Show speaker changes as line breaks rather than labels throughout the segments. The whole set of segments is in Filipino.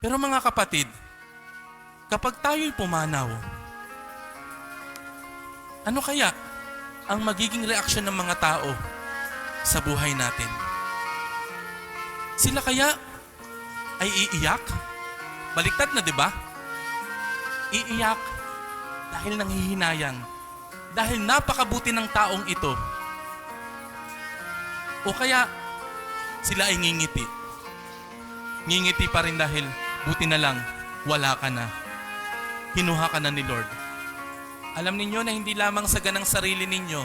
Pero mga kapatid, kapag tayo'y pumanaw, ano kaya ang magiging reaksyon ng mga tao sa buhay natin? Sila kaya ay iiyak? Baliktad na, di ba? Iiyak dahil nanghihinayang, dahil napakabuti ng taong ito. O kaya sila ay ngingiti. Ngingiti pa rin dahil buti na lang wala ka na. Kinuha ka na ni Lord. Alam ninyo na hindi lamang sa ganang sarili ninyo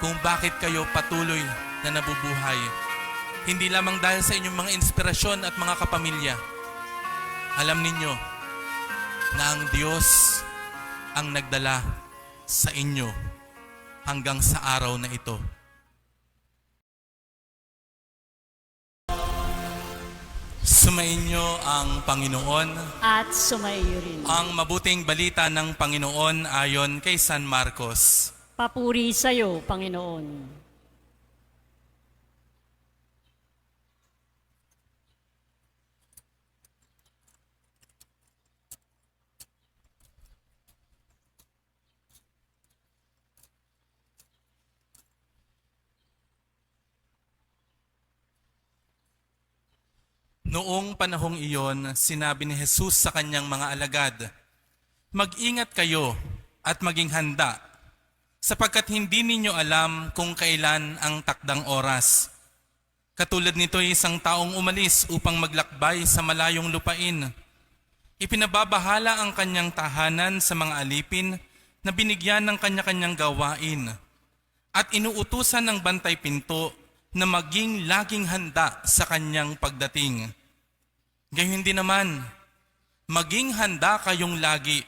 kung bakit kayo patuloy na nabubuhay. Hindi lamang dahil sa inyong mga inspirasyon at mga kapamilya. Alam ninyo na ang Diyos ang nagdala sa inyo hanggang sa araw na ito. Sumainyo ang Panginoon
At sumaiyo rin.
ang mabuting balita ng Panginoon ayon kay San Marcos.
Papuri sa iyo, Panginoon.
Noong panahong iyon, sinabi ni Jesus sa kanyang mga alagad, "Mag-ingat kayo at maging handa, sapagkat hindi ninyo alam kung kailan ang takdang oras. Katulad nito ay isang taong umalis upang maglakbay sa malayong lupain. Ipinababahala ang kanyang tahanan sa mga alipin na binigyan ng kanya-kanyang gawain, at inuutusan ng bantay pinto na maging laging handa sa kanyang pagdating. Gayon din naman, maging handa kayong lagi,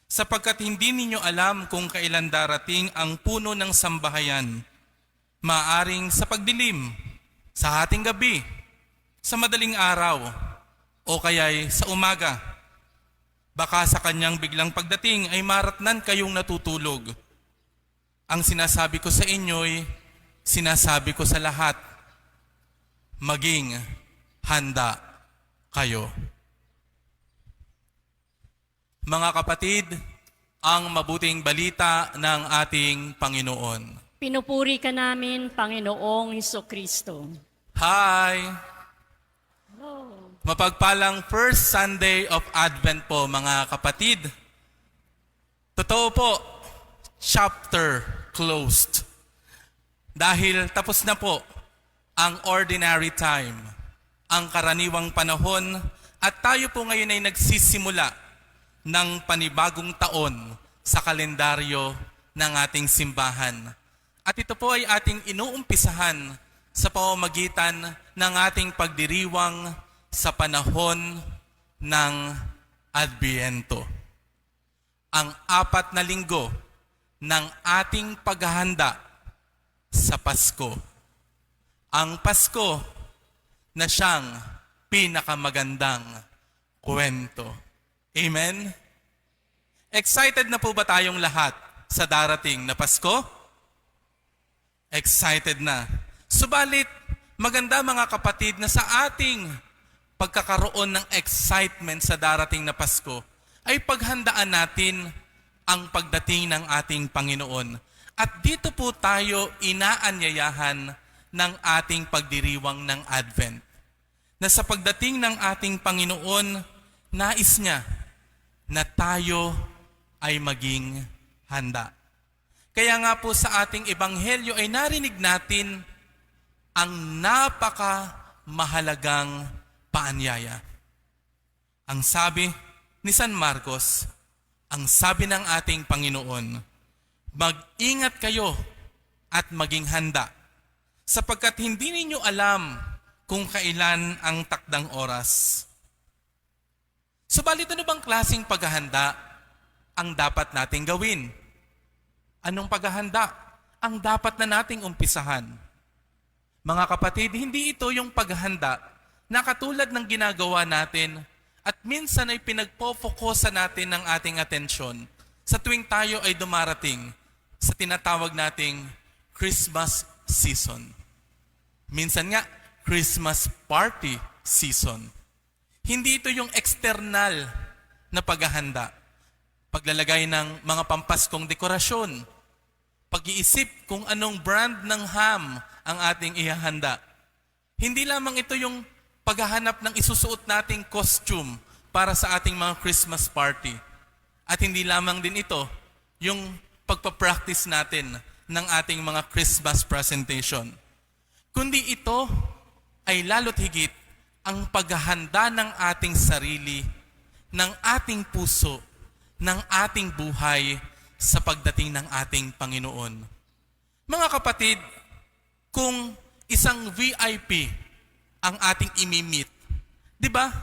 sapagkat hindi ninyo alam kung kailan darating ang puno ng sambahayan. Maaring sa pagdilim, sa hating gabi, sa madaling araw, o kaya'y sa umaga. Baka sa kanyang biglang pagdating ay maratnan kayong natutulog. Ang sinasabi ko sa inyo'y sinasabi ko sa lahat, maging handa kayo." Mga kapatid, ang mabuting balita ng ating Panginoon.
Pinupuri ka namin, Panginoong Hesukristo.
Hi!
Hello.
Mapagpalang first Sunday of Advent po, mga kapatid. Totoo po, chapter closed. Dahil tapos na po ang ordinary time, ang karaniwang panahon, at tayo po ngayon ay nagsisimula ng panibagong taon sa kalendaryo ng ating simbahan. At ito po ay ating inuumpisahan sa pamamagitan ng ating pagdiriwang sa panahon ng Adbyento. Ang 4 na linggo ng ating paghahanda sa Pasko. Ang Pasko na siyang pinakamagandang kwento. Amen? Excited na po ba tayong lahat sa darating na Pasko? Excited na. Subalit, maganda mga kapatid na sa ating pagkakaroon ng excitement sa darating na Pasko ay paghandaan natin ang pagdating ng ating Panginoon. At dito po tayo inaanyayahan ng ating pagdiriwang ng Advent. Na sa pagdating ng ating Panginoon, nais niya na tayo ay maging handa. Kaya nga po sa ating ebanghelyo ay narinig natin ang napaka-mahalagang paanyaya. Ang sabi ni San Marcos, ang sabi ng ating Panginoon, "Mag-ingat kayo at maging handa, sapagkat hindi ninyo alam kung kailan ang takdang oras." Subalit ano bang klaseng paghahanda ang dapat nating gawin? Anong paghahanda ang dapat na nating umpisahan? Mga kapatid, hindi ito yung paghahanda na katulad ng ginagawa natin at minsan ay pinagpo-focusan natin ng ating atensyon sa tuwing tayo ay dumarating sa tinatawag nating Christmas season. Minsan nga, Christmas party season. Hindi ito yung external na paghahanda. Paglalagay ng mga pampaskong dekorasyon. Pag-iisip kung anong brand ng ham ang ating ihahanda. Hindi lamang ito yung paghahanap ng isusuot nating costume para sa ating mga Christmas party. At hindi lamang din ito yung pagpapractice natin ng ating mga Christmas presentation. Kundi ito ay lalo't higit ang paghahanda ng ating sarili, ng ating puso, ng ating buhay sa pagdating ng ating Panginoon. Mga kapatid, kung isang VIP ang ating imimit, di ba?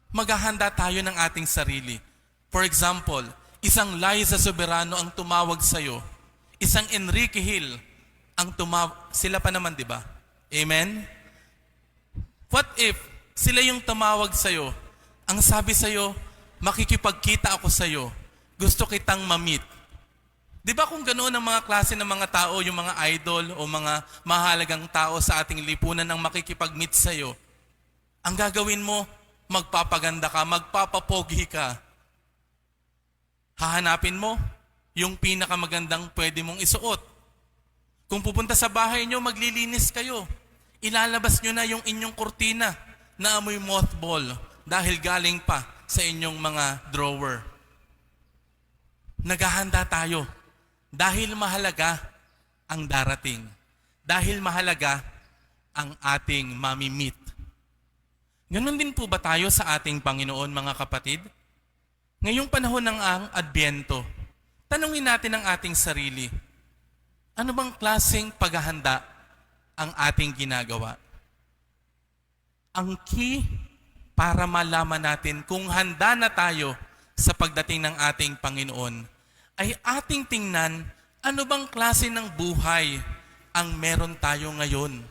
Maghahanda tayo ng ating sarili. For example, isang Liza Soberano ang tumawag sa'yo. Isang Enrique Hill ang tumawag. Sila pa naman, di ba? Amen? What if sila yung tumawag sa'yo? Ang sabi sa'yo, makikipagkita ako sa'yo. Gusto kitang mamit. Di ba kung ganoon ang mga klase ng mga tao, yung mga idol o mga mahalagang tao sa ating lipunan ang makikipag-meet sa'yo, ang gagawin mo, magpapaganda ka, magpapapogi ka. Hahanapin mo yung pinakamagandang pwede mong isuot. Kung pupunta sa bahay nyo, maglilinis kayo. Ilalabas nyo na yung inyong kurtina na amoy mothball dahil galing pa sa inyong mga drawer. Naghahanda tayo dahil mahalaga ang darating. Dahil mahalaga ang ating mamimit. Ganon din po ba tayo sa ating Panginoon, mga kapatid? Ngayong panahon ng ang Adbyento, tanungin natin ang ating sarili, ano bang klaseng paghahanda ang ating ginagawa? Ang key para malaman natin kung handa na tayo sa pagdating ng ating Panginoon ay ating tingnan ano bang klase ng buhay ang meron tayo ngayon.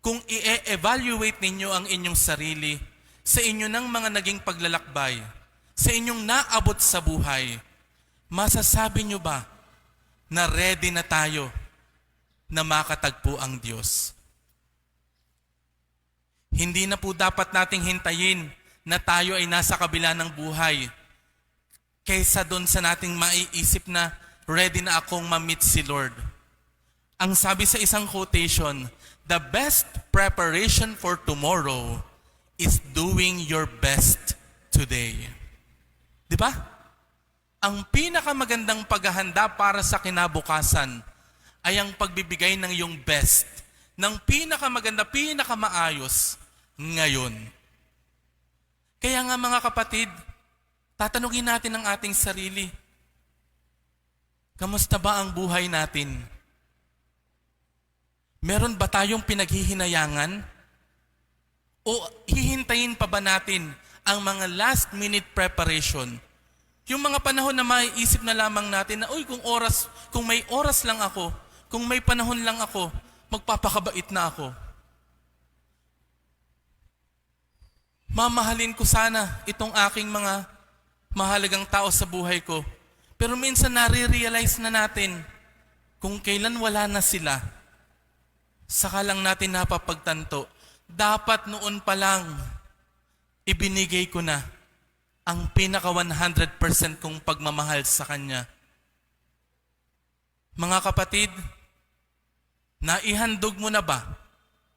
Kung i-evaluate ninyo ang inyong sarili sa inyo ng mga naging paglalakbay, sa inyong naabot sa buhay, masasabi nyo ba na ready na tayo na makatagpo ang Diyos? Hindi na po dapat nating hintayin na tayo ay nasa kabila ng buhay kaysa doon sa nating maiisip na ready na akong ma-meet si Lord. Ang sabi sa isang quotation, the best preparation for tomorrow is doing your best today. Di ba? Ang pinakamagandang paghahanda para sa kinabukasan ay ang pagbibigay ng iyong best, ng pinakamaganda, pinakamaayos ngayon. Kaya nga mga kapatid, tatanungin natin ang ating sarili, kamusta ba ang buhay natin? Meron ba tayong pinaghihinayangan? O hihintayin pa ba natin ang mga last minute preparation? Yung mga panahon na maiisip na lamang natin na, kung may oras lang ako, kung may panahon lang ako, magpapakabait na ako. Mamahalin ko sana itong aking mga mahalagang tao sa buhay ko. Pero minsan nare-realize na natin kung kailan wala na sila, saka lang natin napapagtanto, dapat noon pa lang ibinigay ko na ang pinaka 100% kong pagmamahal sa Kanya. Mga kapatid, naihandog mo na ba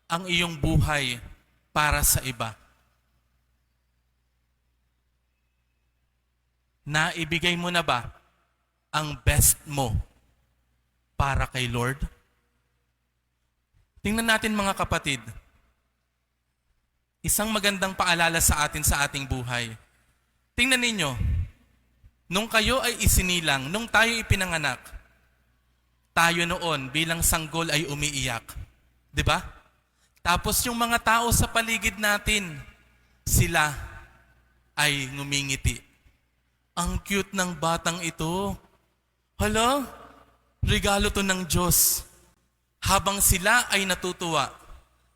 ang iyong buhay para sa iba? Naibigay mo na ba ang best mo para kay Lord? Tingnan natin mga kapatid, isang magandang paalala sa atin sa ating buhay. Tingnan ninyo, nung kayo ay isinilang, nung tayo ipinanganak, tayo noon bilang sanggol ay umiiyak. Di ba? Tapos yung mga tao sa paligid natin, sila ay ngumingiti. Ang cute ng batang ito. Hala, regalo to ng Diyos. Habang sila ay natutuwa,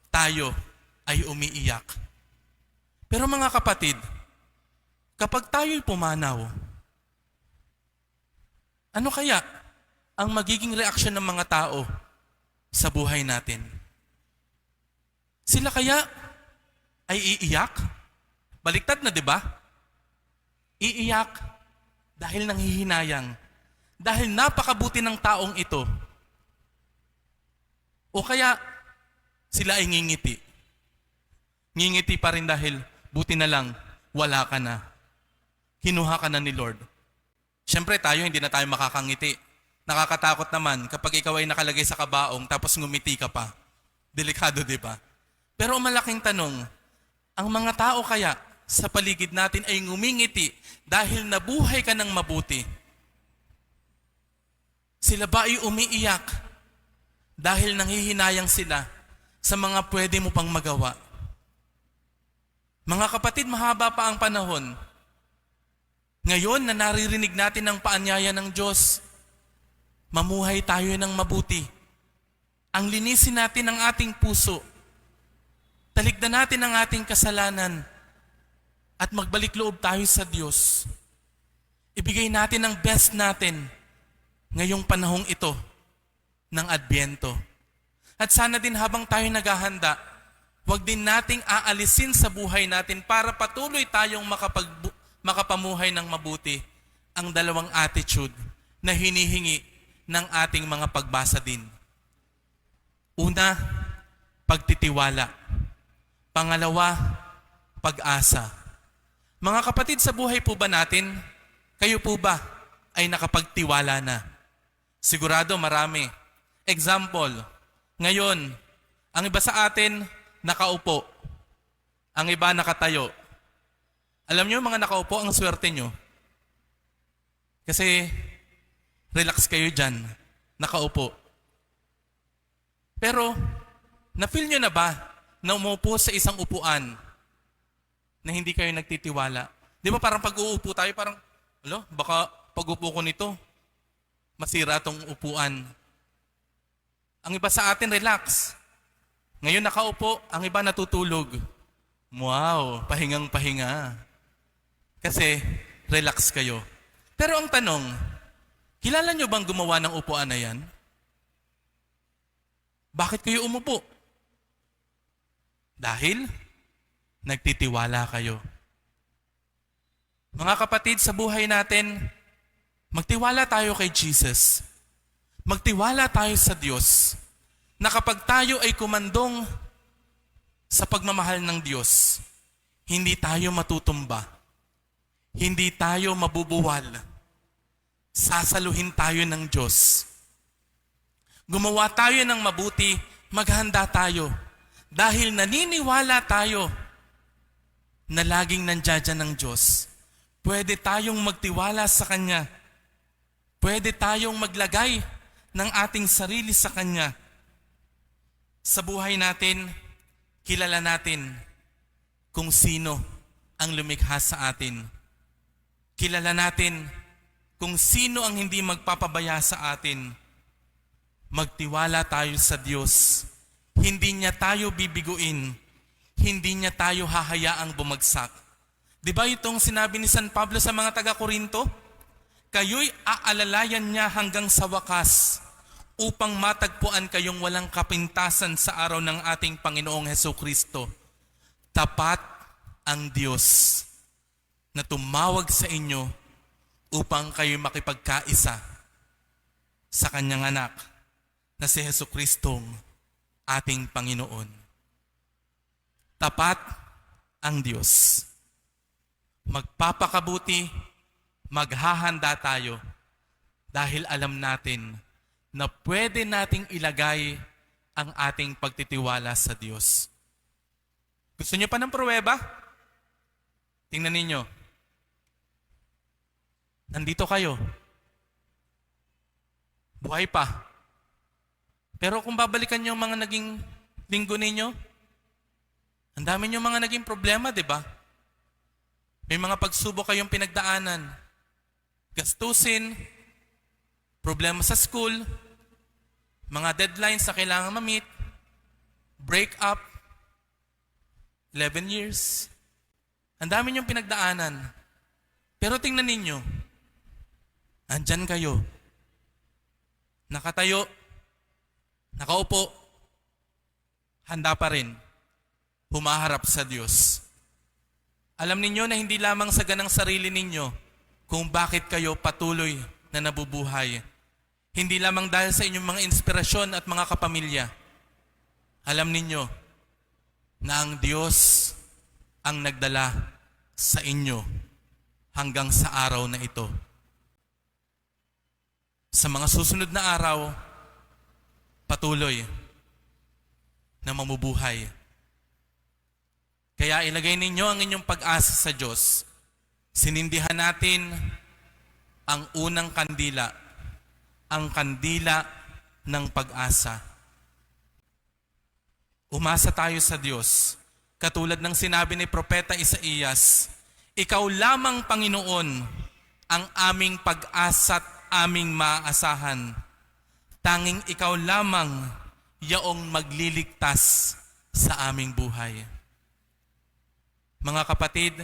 tayo ay umiiyak. Pero mga kapatid, kapag tayo'y pumanaw, ano kaya ang magiging reaksyon ng mga tao sa buhay natin? Sila kaya ay iiyak? Baliktad na, di ba? Iiyak dahil nanghihinayang. Dahil napakabuti ng taong ito. O kaya, sila ay ngingiti. Ngingiti pa rin dahil buti na lang, wala ka na. Kinuha ka na ni Lord. Siyempre tayo, hindi na tayo makakangiti. Nakakatakot naman kapag ikaw ay nakalagay sa kabaong tapos ngumiti ka pa. Delikado, di ba? Pero ang malaking tanong, ang mga tao kaya sa paligid natin ay ngumingiti dahil nabuhay ka ng mabuti. Sila ba ay umiiyak dahil nanghihinayang sila sa mga pwede mo pang magawa? Mga kapatid, mahaba pa ang panahon. Ngayon na naririnig natin ang paanyaya ng Diyos, mamuhay tayo ng mabuti. Ang linisin natin ang ating puso. Talikdan natin ang ating kasalanan at magbalik loob tayo sa Diyos. Ibigay natin ang best natin ngayong panahong ito ng Adbyento. At sana din habang tayo naghahanda, huwag din nating aalisin sa buhay natin para patuloy tayong makapamuhay ng mabuti ang dalawang attitude na hinihingi ng ating mga pagbasa din. Una, pagtitiwala. Pangalawa, pag-asa. Mga kapatid, sa buhay po ba natin, kayo po ba ay nakapagtiwala na? Sigurado marami. Example, ngayon, ang iba sa atin nakaupo. Ang iba nakatayo. Alam niyo mga nakaupo, ang swerte nyo. Kasi relax kayo dyan, nakaupo. Pero, na-feel nyo na ba na umupo sa isang upuan na hindi kayo nagtitiwala? Di ba parang pag-uupo tayo, parang, baka pag-upo ko nito, masira tong upuan. Ang iba sa atin, relax. Ngayon nakaupo, ang iba natutulog. Wow, pahingang-pahinga. Kasi, relax kayo. Pero ang tanong, kilala nyo bang gumawa ng upuan na yan? Bakit kayo umupo? Dahil nagtitiwala kayo. Mga kapatid, sa buhay natin, magtiwala tayo kay Jesus. Magtiwala tayo sa Diyos na kapag tayo ay kumandong sa pagmamahal ng Diyos, hindi tayo matutumba. Hindi tayo mabubuwal. Sasaluhin tayo ng Diyos. Gumawa tayo ng mabuti, maghanda tayo. Dahil naniniwala tayo na laging nandiyan ng Diyos. Pwede tayong magtiwala sa Kanya. Pwede tayong maglagay ng ating sarili sa Kanya. Sa buhay natin, kilala natin kung sino ang lumikha sa atin. Kilala natin kung sino ang hindi magpapabaya sa atin. Magtiwala tayo sa Diyos. Hindi niya tayo bibiguin. Hindi niya tayo hahayaang bumagsak. Di ba itong sinabi ni San Pablo sa mga taga-Korinto? Kayo'y aalalayan niya hanggang sa wakas upang matagpuan kayong walang kapintasan sa araw ng ating Panginoong Hesukristo. Tapat ang Diyos na tumawag sa inyo upang kayo makipagkaisa sa Kanyang anak na si Jesucristong ating Panginoon. Tapat ang Diyos. Magpapakabuti, maghahanda tayo dahil alam natin na pwede nating ilagay ang ating pagtitiwala sa Diyos. Gusto niyo pa ng pruweba? Tingnan ninyo. Nandito kayo. Buhay pa. Pero kung babalikan niyo ang mga naging linggo ninyo, ang dami niyo mga naging problema, di ba? May mga pagsubok kayong pinagdaanan. Gastusin, problema sa school, mga deadlines na kailangan ma-meet, break up, 11 years. Ang dami niyong pinagdaanan. Pero tingnan ninyo, andyan kayo. Nakatayo, nakaupo, handa pa rin, humaharap sa Diyos. Alam ninyo na hindi lamang sa ganang sarili ninyo kung bakit kayo patuloy na nabubuhay. Hindi lamang dahil sa inyong mga inspirasyon at mga kapamilya. Alam ninyo na ang Diyos ang nagdala sa inyo hanggang sa araw na ito. Sa mga susunod na araw, patuloy na mamubuhay. Kaya ilagay ninyo ang inyong pag-asa sa Diyos. Sinindihan natin ang unang kandila, ang kandila ng pag-asa. Umasa tayo sa Diyos. Katulad ng sinabi ni Propeta Isaías, Ikaw lamang, Panginoon, ang aming pag-asa at aming maaasahan. Tanging Ikaw lamang yaong magliligtas sa aming buhay. Mga kapatid,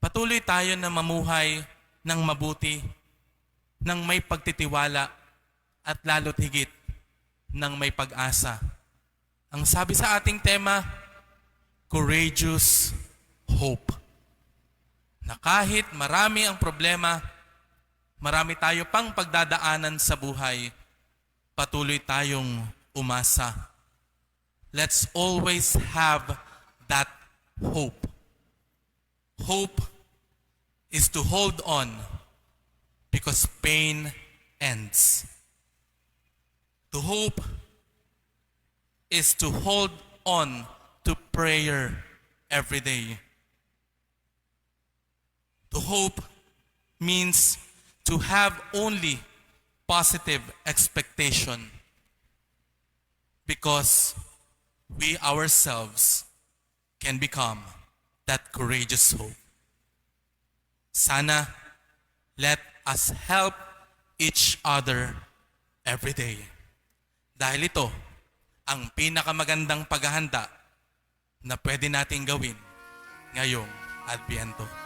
patuloy tayo na mamuhay ng mabuti, ng may pagtitiwala, at lalo't higit ng may pag-asa. Ang sabi sa ating tema, courageous hope. Na kahit marami ang problema, marami tayo pang pagdadaanan sa buhay, patuloy tayong umasa. Let's always have that hope. Hope is to hold on because pain ends. To hope is to hold on to prayer every day. To hope means to have only positive expectation because we ourselves can become that courageous hope. Sana let us help each other every day. Dahil ito ang pinakamagandang paghahanda na pwede nating gawin ngayong Adbyento.